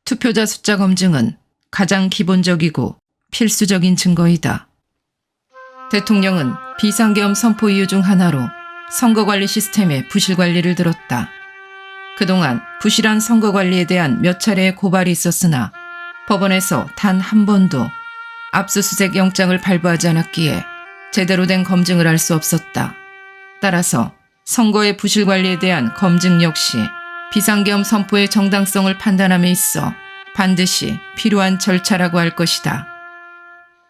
투표자 숫자 검증은 가장 기본적이고 필수적인 증거이다. 대통령은 비상계엄 선포 이유 중 하나로 선거관리 시스템의 부실 관리를 들었다. 그동안 부실한 선거관리에 대한 몇 차례의 고발이 있었으나 법원에서 단 한 번도 압수수색 영장을 발부하지 않았기에 제대로 된 검증을 할 수 없었다. 따라서 선거의 부실 관리에 대한 검증 역시 비상계엄 선포의 정당성을 판단함에 있어 반드시 필요한 절차라고 할 것이다.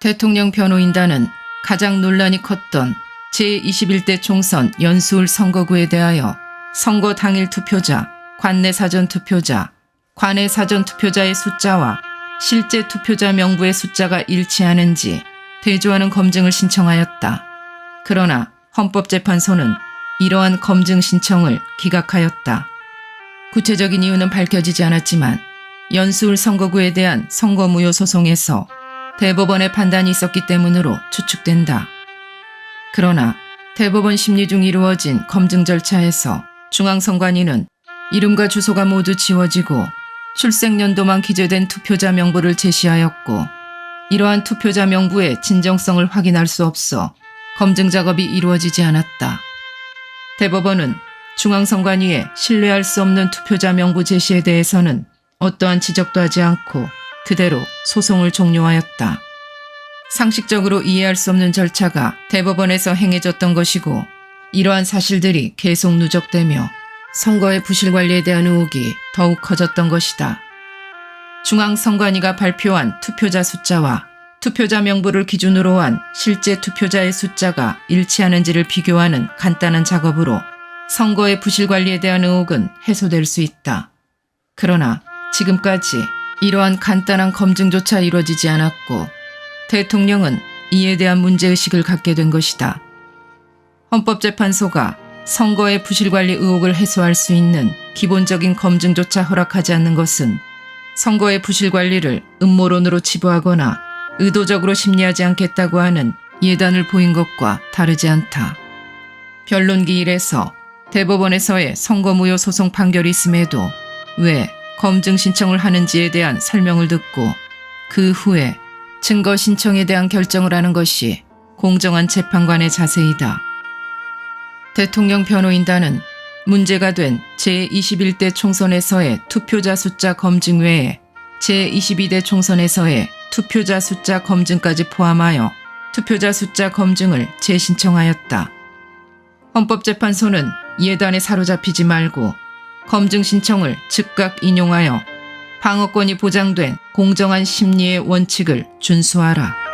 대통령 변호인단은 가장 논란이 컸던 제21대 총선 연수울 선거구에 대하여 선거 당일 투표자, 관내 사전 투표자, 관외 사전 투표자의 숫자와 실제 투표자 명부의 숫자가 일치하는지 대조하는 검증을 신청하였다. 그러나 헌법재판소는 이러한 검증 신청을 기각하였다. 구체적인 이유는 밝혀지지 않았지만 연수울 선거구에 대한 선거무효 소송에서 대법원의 판단이 있었기 때문으로 추측된다. 그러나 대법원 심리 중 이루어진 검증 절차에서 중앙선관위는 이름과 주소가 모두 지워지고 출생연도만 기재된 투표자 명부를 제시하였고 이러한 투표자 명부의 진정성을 확인할 수 없어 검증 작업이 이루어지지 않았다. 대법원은 중앙선관위의 신뢰할 수 없는 투표자 명부 제시에 대해서는 어떠한 지적도 하지 않고 그대로 소송을 종료하였다. 상식적으로 이해할 수 없는 절차가 대법원에서 행해졌던 것이고 이러한 사실들이 계속 누적되며 선거의 부실 관리에 대한 의혹이 더욱 커졌던 것이다. 중앙선관위가 발표한 투표자 숫자와 투표자 명부를 기준으로 한 실제 투표자의 숫자가 일치하는지를 비교하는 간단한 작업으로 선거의 부실 관리에 대한 의혹은 해소될 수 있다. 그러나 지금까지 이러한 간단한 검증조차 이루어지지 않았고 대통령은 이에 대한 문제의식을 갖게 된 것이다. 헌법재판소가 선거의 부실 관리 의혹을 해소할 수 있는 기본적인 검증조차 허락하지 않는 것은 선거의 부실 관리를 음모론으로 치부하거나 의도적으로 심리하지 않겠다고 하는 예단을 보인 것과 다르지 않다. 변론기 1에서 대법원에서의 선거무효 소송 판결이 있음에도 왜 검증 신청을 하는지에 대한 설명을 듣고 그 후에 증거 신청에 대한 결정을 하는 것이 공정한 재판관의 자세이다. 대통령 변호인단은 문제가 된 제21대 총선에서의 투표자 숫자 검증 외에 제22대 총선에서의 투표자 숫자 검증까지 포함하여 투표자 숫자 검증을 재신청하였다. 헌법재판소는 예단에 사로잡히지 말고 검증 신청을 즉각 인용하여 방어권이 보장된 공정한 심리의 원칙을 준수하라.